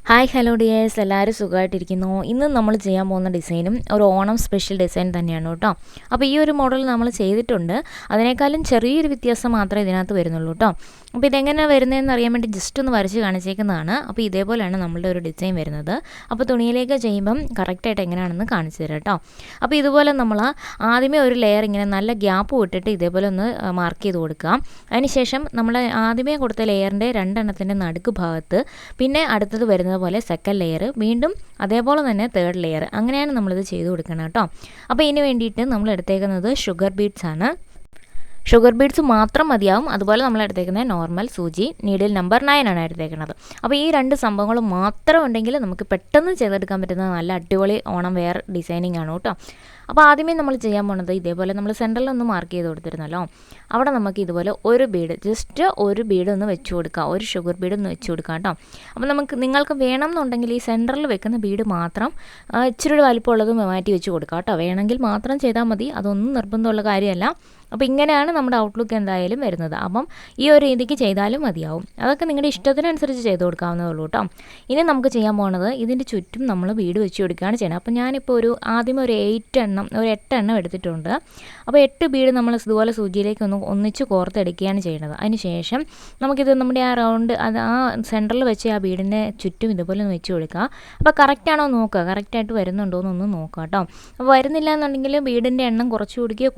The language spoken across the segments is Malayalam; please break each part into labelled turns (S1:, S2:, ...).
S1: ഹായ് ഹലോ ഡിയേഴ്സ്, എല്ലാവരും സുഖമായിട്ടിരിക്കുന്നു. ഇന്ന് നമ്മൾ ചെയ്യാൻ പോകുന്ന ഡിസൈനും ഒരു ഓണം സ്പെഷ്യൽ ഡിസൈൻ തന്നെയാണ് കേട്ടോ. അപ്പോൾ ഈ ഒരു മോഡൽ നമ്മൾ ചെയ്തിട്ടുണ്ട്. അതിനേക്കാളും ചെറിയൊരു വ്യത്യാസം മാത്രമേ ഇതിനകത്ത് വരുന്നുള്ളൂ കേട്ടോ. അപ്പോൾ ഇതെങ്ങനെയാണ് വരുന്നതെന്ന് അറിയാൻ വേണ്ടി ജസ്റ്റ് ഒന്ന് വരച്ച് കാണിച്ചേക്കുന്നതാണ്. അപ്പോൾ ഇതേപോലെയാണ് നമ്മളുടെ ഒരു ഡിസൈൻ വരുന്നത്. അപ്പോൾ തുണിയിലേക്ക് ചെയ്യുമ്പം കറക്റ്റായിട്ട് എങ്ങനെയാണെന്ന് കാണിച്ചു തരാം കേട്ടോ. അപ്പോൾ ഇതുപോലെ നമ്മൾ ആദ്യമേ ഒരു ലെയർ ഇങ്ങനെ നല്ല ഗ്യാപ്പ് വിട്ടിട്ട് ഇതേപോലെ ഒന്ന് മാർക്ക് ചെയ്ത് കൊടുക്കാം. അതിനുശേഷം നമ്മൾ ആദ്യമേ കൊടുത്ത ലെയറിൻ്റെ രണ്ടെണ്ണത്തിൻ്റെ നടുക്ക് ഭാഗത്ത് പിന്നെ അടുത്തത് വരുന്നത് പോലെ സെക്കൻഡ് ലെയർ, വീണ്ടും അതേപോലെ തന്നെ തേർഡ് ലെയർ, അങ്ങനെയാണ് നമ്മളിത് ചെയ്ത് കൊടുക്കണം കേട്ടോ. അപ്പോൾ ഇതിന് വേണ്ടിയിട്ട് നമ്മൾ എടുത്തേക്കുന്നത് ഷുഗർ ബീഡ്സ് ആണ്. ഷുഗർ ബീഡ്സ് മാത്രം മതിയാവും. അതുപോലെ നമ്മൾ എടുത്തേക്കുന്നത് നോർമൽ സൂചി, നീഡിൽ നമ്പർ 9 ആണ് എടുത്തേക്കുന്നത്. അപ്പോൾ ഈ രണ്ട് സംഭവങ്ങൾ മാത്രം ഉണ്ടെങ്കിൽ നമുക്ക് പെട്ടെന്ന് ചെയ്തെടുക്കാൻ പറ്റുന്ന നല്ല അടിപൊളി ഓണം വെയർ ഡിസൈനിങ് ആണ് കേട്ടോ. അപ്പോൾ ആദ്യമേ നമ്മൾ ചെയ്യാൻ പോകുന്നത് ഇതേപോലെ നമ്മൾ സെൻറ്ററിലൊന്ന് മാർക്ക് ചെയ്ത് കൊടുത്തിരുന്നല്ലോ, അവിടെ നമുക്ക് ഇതുപോലെ ഒരു ബീഡ്, ജസ്റ്റ് ഒരു ബീഡ് ഒന്ന് വെച്ച് കൊടുക്കുക, ഒരു ഷുഗർ ബീഡ് ഒന്ന് വെച്ച് കൊടുക്കുക കേട്ടോ. അപ്പോൾ നിങ്ങൾക്ക് വേണം എന്നുണ്ടെങ്കിൽ ഈ സെൻറ്ററിൽ വെക്കുന്ന ബീഡ് മാത്രം ഇച്ചിരി വലിപ്പമുള്ളത് മാറ്റി വെച്ച് കൊടുക്കുക കേട്ടോ. വേണമെങ്കിൽ മാത്രം ചെയ്താൽ മതി, അതൊന്നും നിർബന്ധമുള്ള കാര്യമല്ല. അപ്പോൾ ഇങ്ങനെയാണ് നമ്മുടെ ഔട്ട്ലുക്ക് എന്തായാലും വരുന്നത്. അപ്പം ഈ ഒരു രീതിക്ക് ചെയ്താലും മതിയാവും. അതൊക്കെ നിങ്ങളുടെ ഇഷ്ടത്തിനനുസരിച്ച് ചെയ്ത് കൊടുക്കാവുന്നതേ ഉള്ളൂ കേട്ടോ. ഇനി നമുക്ക് ചെയ്യാൻ പോകുന്നത് ഇതിൻ്റെ ചുറ്റും നമ്മൾ ബീഡ് വെച്ച് കൊടുക്കുകയാണ് ചെയ്യുന്നത്. അപ്പോൾ ഞാനിപ്പോൾ ആദ്യം ഒരു 8 എണ്ണം എടുത്തിട്ടുണ്ട്. അപ്പോൾ 8 ബീഡ് നമ്മൾ ഇതുപോലെ സൂചിയിലേക്ക് ഒന്നിച്ച് കോർത്തെടുക്കുകയാണ് ചെയ്യുന്നത്. അതിന് ശേഷം നമുക്കിത് നമ്മുടെ ആ റൗണ്ട് ആ സെൻറ്ററിൽ വെച്ച് ആ ബീഡിൻ്റെ ചുറ്റും ഇതുപോലെ ഒന്ന് വെച്ച് കൊടുക്കുക. അപ്പോൾ കറക്റ്റാണോ നോക്കുക, കറക്റ്റായിട്ട് വരുന്നുണ്ടോ എന്നൊന്ന് നോക്കുക കേട്ടോ. അപ്പോൾ വരുന്നില്ല എന്നുണ്ടെങ്കിൽ ബീഡിൻ്റെ എണ്ണം കുറച്ച് കൊടുക്കുകയോ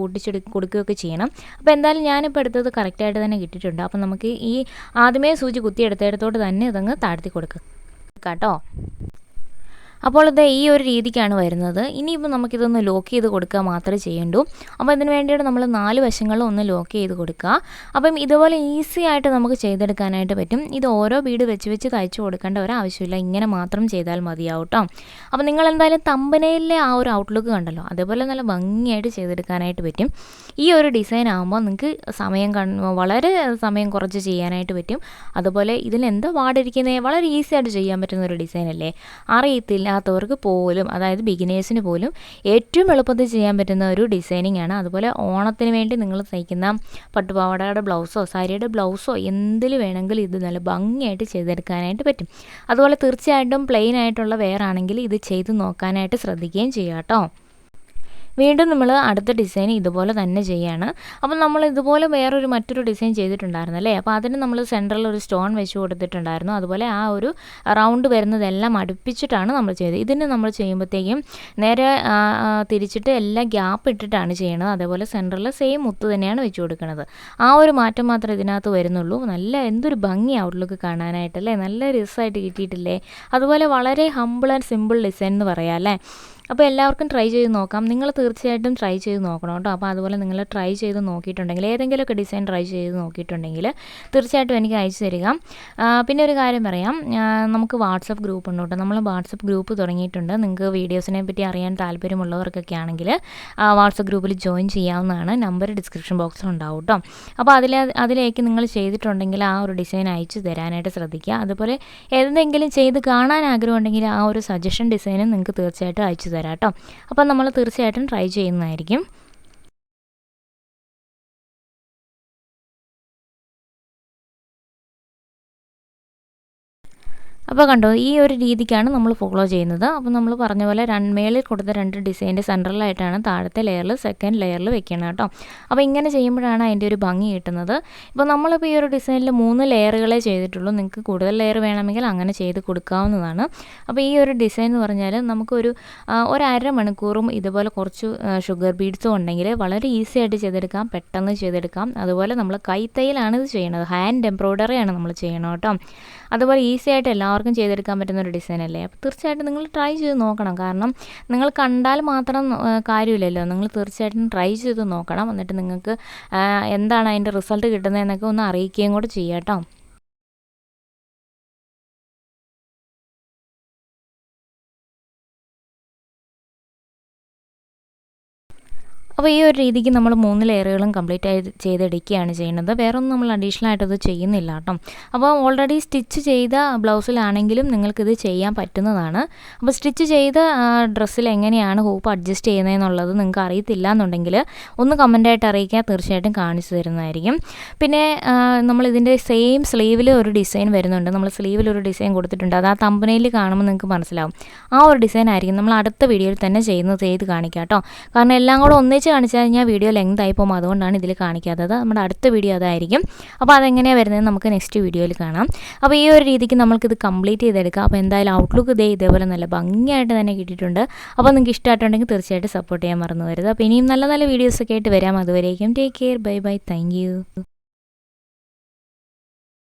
S1: കൊടുക്കുകയൊക്കെ ചെയ്യണം. അപ്പോൾ എന്തായാലും ഞാനിപ്പോൾ എടുത്തത് കറക്റ്റായിട്ട് തന്നെ കിട്ടിയിട്ടുണ്ട്. അപ്പോൾ നമുക്ക് ഈ ആദ്യമേ സൂചി കുത്തിയെടുത്തിടത്തോട്ട് തന്നെ ഇതങ്ങ് താഴ്ത്തി കൊടുക്കുക കേട്ടോ. അപ്പോൾ ഇത് ഈ ഒരു രീതിക്കാണ് വരുന്നത്. ഇനിയിപ്പോൾ നമുക്കിതൊന്ന് ലോക്ക് ചെയ്ത് കൊടുക്കുക മാത്രമേ ചെയ്യണ്ടൂ. അപ്പോൾ ഇതിന് വേണ്ടിയിട്ട് നമ്മൾ 4 വശങ്ങളും ഒന്ന് ലോക്ക് ചെയ്ത് കൊടുക്കുക. അപ്പം ഇതുപോലെ ഈസി ആയിട്ട് നമുക്ക് ചെയ്തെടുക്കാനായിട്ട് പറ്റും. ഇത് ഓരോ ബീഡ് വെച്ച് തയ്ച്ചു കൊടുക്കേണ്ട ഒരാവശ്യമില്ല, ഇങ്ങനെ മാത്രം ചെയ്താൽ മതിയാവും കേട്ടോ. അപ്പോൾ നിങ്ങൾ എന്തായാലും തമ്പനയിലെ ആ ഒരു ഔട്ട്ലുക്ക് കണ്ടല്ലോ, അതേപോലെ നല്ല ഭംഗിയായിട്ട് ചെയ്തെടുക്കാനായിട്ട് പറ്റും. ഈ ഒരു ഡിസൈൻ ആകുമ്പോൾ നിങ്ങൾക്ക് വളരെ സമയം കുറച്ച് ചെയ്യാനായിട്ട് പറ്റും. അതുപോലെ ഇതിലെന്താ പാടിരിക്കുന്നത്, വളരെ ഈസി ആയിട്ട് ചെയ്യാൻ പറ്റുന്ന ഒരു ഡിസൈൻ അല്ലേ. അറിയത്തില്ലാത്തവർക്ക് പോലും, അതായത് ബിഗിനേഴ്സിന് പോലും ഏറ്റവും എളുപ്പത്തിൽ ചെയ്യാൻ പറ്റുന്ന ഒരു ഡിസൈനിങ് ആണ്. അതുപോലെ ഓണത്തിന് വേണ്ടി നിങ്ങൾ തയ്ക്കുന്ന പട്ടുപാവാടയുടെ ബ്ലൗസോ സാരിയുടെ ബ്ലൗസോ എന്തിൽ വേണമെങ്കിലും ഇത് നല്ല ഭംഗിയായിട്ട് ചെയ്തെടുക്കാനായിട്ട് പറ്റും. അതുപോലെ തീർച്ചയായിട്ടും പ്ലെയിൻ ആയിട്ടുള്ള വെയർ ആണെങ്കിൽ ഇത് ചെയ്ത് നോക്കാനായിട്ട് ശ്രദ്ധിക്കുകയും ചെയ്യാം കേട്ടോ. വീണ്ടും നമ്മൾ അടുത്ത ഡിസൈൻ ഇതുപോലെ തന്നെ ചെയ്യാണ്. അപ്പം നമ്മൾ ഇതുപോലെ മറ്റൊരു ഡിസൈൻ ചെയ്തിട്ടുണ്ടായിരുന്നു അല്ലേ. അപ്പോൾ അതിന് നമ്മൾ സെൻറ്ററിൽ ഒരു സ്റ്റോൺ വെച്ച് കൊടുത്തിട്ടുണ്ടായിരുന്നു. അതുപോലെ ആ ഒരു റൗണ്ട് വരുന്നതെല്ലാം അടുപ്പിച്ചിട്ടാണ് നമ്മൾ ചെയ്തത്. ഇതിന് നമ്മൾ ചെയ്യുമ്പോഴത്തേക്കും നേരെ തിരിച്ചിട്ട് എല്ലാം ഗ്യാപ്പ് ഇട്ടിട്ടാണ് ചെയ്യണത്. അതേപോലെ സെൻറ്ററിൽ സെയിം മുത്ത് തന്നെയാണ് വെച്ച് കൊടുക്കുന്നത്. ആ ഒരു മാറ്റം മാത്രമേ ഇതിനകത്ത് വരുന്നുള്ളൂ. എന്തൊരു ഭംഗി ഔട്ട്ലുക്ക് കാണാനായിട്ടല്ലേ, നല്ല രസമായിട്ട് കിട്ടിയിട്ടില്ലേ. അതുപോലെ വളരെ ഹമ്പിൾ ആൻഡ് സിമ്പിൾ ഡിസൈൻ എന്ന് പറയാം അല്ലേ. അപ്പോൾ എല്ലാവർക്കും ട്രൈ ചെയ്ത് നോക്കാം. നിങ്ങൾ തീർച്ചയായിട്ടും ട്രൈ ചെയ്ത് നോക്കണം കേട്ടോ. അപ്പോൾ അതുപോലെ നിങ്ങൾ ട്രൈ ചെയ്ത് നോക്കിയിട്ടുണ്ടെങ്കിൽ, ഏതെങ്കിലുമൊക്കെ ഡിസൈൻ ട്രൈ ചെയ്ത് നോക്കിയിട്ടുണ്ടെങ്കിൽ തീർച്ചയായിട്ടും എനിക്ക് അയച്ചു തരിക. പിന്നെ ഒരു കാര്യം പറയാം, നമുക്ക് വാട്സപ്പ് ഗ്രൂപ്പ് ഉണ്ട് കേട്ടോ. നമ്മൾ വാട്സപ്പ് ഗ്രൂപ്പ് തുടങ്ങിയിട്ടുണ്ട്. നിങ്ങൾക്ക് വീഡിയോസിനെ പറ്റി അറിയാൻ താല്പര്യമുള്ളവർക്കൊക്കെ ആണെങ്കിൽ വാട്സപ്പ് ഗ്രൂപ്പിൽ ജോയിൻ ചെയ്യാവുന്നതാണ്. നമ്പർ ഡിസ്ക്രിപ്ഷൻ ബോക്സിൽ ഉണ്ടാവും കേട്ടോ. അപ്പോൾ അതിലേക്ക് നിങ്ങൾ ചെയ്തിട്ടുണ്ടെങ്കിൽ ആ ഒരു ഡിസൈൻ അയച്ചു തരാനായിട്ട് ശ്രദ്ധിക്കുക. അതുപോലെ എന്തെങ്കിലും ചെയ്ത് കാണാൻ ആഗ്രഹമുണ്ടെങ്കിൽ ആ ഒരു സജഷൻ ഡിസൈനും നിങ്ങൾക്ക് തീർച്ചയായിട്ടും അയച്ചു തരാം കേട്ടോ. അപ്പം നമ്മൾ തീർച്ചയായിട്ടും ട്രൈ ചെയ്യുന്നതായിരിക്കും. അപ്പോൾ കണ്ടോ, ഈ ഒരു രീതിക്കാണ് നമ്മൾ ഫോളോ ചെയ്യുന്നത്. അപ്പോൾ നമ്മൾ പറഞ്ഞ പോലെ മേളിൽ കൊടുത്ത 2 ഡിസൈൻ്റെ സെൻട്രലായിട്ടാണ് താഴത്തെ ലെയറിൽ സെക്കൻഡ് ലെയറിൽ വെക്കണം കേട്ടോ. അപ്പോൾ ഇങ്ങനെ ചെയ്യുമ്പോഴാണ് അതിൻ്റെ ഒരു ഭംഗി കിട്ടുന്നത്. ഇപ്പോൾ നമ്മളിപ്പോൾ ഈ ഒരു ഡിസൈനിൽ 3 ലെയറുകളെ ചെയ്തിട്ടുള്ളൂ. നിങ്ങൾക്ക് കൂടുതൽ ലെയർ വേണമെങ്കിൽ അങ്ങനെ ചെയ്ത് കൊടുക്കാവുന്നതാണ്. അപ്പോൾ ഈ ഒരു ഡിസൈൻ എന്ന് പറഞ്ഞാൽ നമുക്കൊരു 1/2 മണിക്കൂറും ഇതുപോലെ കുറച്ച് ഷുഗർ ബീഡ്സും ഉണ്ടെങ്കിൽ വളരെ ഈസി ആയിട്ട് ചെയ്തെടുക്കാം, പെട്ടെന്ന് ചെയ്തെടുക്കാം. അതുപോലെ നമ്മൾ കൈത്തയ്യലാണ് ഇത് ചെയ്യുന്നത്, ഹാൻഡ് എംബ്രോയ്ഡറിയാണ് നമ്മൾ ചെയ്യണം കേട്ടോ. അതുപോലെ ഈസി ആയിട്ട് എല്ലാവർക്കും ചെയ്തെടുക്കാൻ പറ്റുന്ന ഒരു ഡിസൈൻ അല്ലേ. അപ്പോൾ തീർച്ചയായിട്ടും നിങ്ങൾ ട്രൈ ചെയ്ത് നോക്കണം. കാരണം നിങ്ങൾ കണ്ടാൽ മാത്രം കാര്യമില്ലല്ലോ, നിങ്ങൾ തീർച്ചയായിട്ടും ട്രൈ ചെയ്ത് നോക്കണം. എന്നിട്ട് നിങ്ങൾക്ക് എന്താണ് അതിൻ്റെ റിസൾട്ട് കിട്ടുന്നതെന്നൊക്കെ ഒന്ന് അറിയിക്കുകയും കൂടെ ചെയ്യാം കേട്ടോ. അപ്പോൾ ഈ ഒരു രീതിക്ക് നമ്മൾ 3 ലെയറുകളും കംപ്ലീറ്റ് ചെയ്തെടുക്കുകയാണ് ചെയ്യുന്നത്. വേറെ ഒന്നും നമ്മൾ അഡീഷണൽ ആയിട്ടത് ചെയ്യുന്നില്ല കേട്ടോ. അപ്പോൾ ഓൾറെഡി സ്റ്റിച്ച് ചെയ്ത ബ്ലൗസിലാണെങ്കിലും നിങ്ങൾക്കിത് ചെയ്യാൻ പറ്റുന്നതാണ്. അപ്പോൾ സ്റ്റിച്ച് ചെയ്ത ഡ്രസ്സിൽ എങ്ങനെയാണ് ഹൂപ്പ് അഡ്ജസ്റ്റ് ചെയ്യുന്നതെന്നുള്ളത് നിങ്ങൾക്ക് അറിയത്തില്ല എന്നുണ്ടെങ്കിൽ ഒന്ന് കമൻറ്റായിട്ട് അറിയിക്കാൻ തീർച്ചയായിട്ടും കാണിച്ചു തരുന്നതായിരിക്കും. പിന്നെ നമ്മളിതിൻ്റെ സെയിം സ്ലീവിൽ ഒരു ഡിസൈൻ വരുന്നുണ്ട്. നമ്മൾ സ്ലീവിൽ ഒരു ഡിസൈൻ കൊടുത്തിട്ടുണ്ട്. അത് ആ തമ്പനയിൽ കാണുമ്പോൾ നിങ്ങൾക്ക് മനസ്സിലാവും. ആ ഒരു ഡിസൈൻ ആയിരിക്കും നമ്മൾ അടുത്ത വീഡിയോയിൽ തന്നെ ചെയ്ത് കാണിക്കാം കേട്ടോ. കാരണം എല്ലാം കൂടെ ഒന്നിച്ച് കാണിച്ചാൽ കഴിഞ്ഞാൽ വീഡിയോ ലെങ്ത് ആയി പോകും. അതുകൊണ്ടാണ് ഇതിൽ കാണിക്കാത്തത്. നമ്മുടെ അടുത്ത വീഡിയോ അതായിരിക്കും. അപ്പോൾ അതെങ്ങനെയാണ് വരുന്നത് നമുക്ക് നെക്സ്റ്റ് വീഡിയോയിൽ കാണാം. അപ്പോൾ ഈ ഒരു രീതിക്ക് നമുക്കിത് കംപ്ലീറ്റ് ചെയ്തെടുക്കാം. അപ്പോൾ എന്തായാലും ഔട്ട്ലുക്ക് ഇതേപോലെ നല്ല ഭംഗിയായിട്ട് തന്നെ കിട്ടിയിട്ടുണ്ട്. അപ്പോൾ നിങ്ങൾക്ക് ഇഷ്ടമായിട്ടുണ്ടെങ്കിൽ തീർച്ചയായിട്ടും സപ്പോർട്ട് ചെയ്യാൻ മറന്നു വരുത്. അപ്പോൾ ഇനിയും നല്ല നല്ല വീഡിയോസൊക്കെ ആയിട്ട് വരാം. അതുവരേക്കും take care, bye bye, thank you.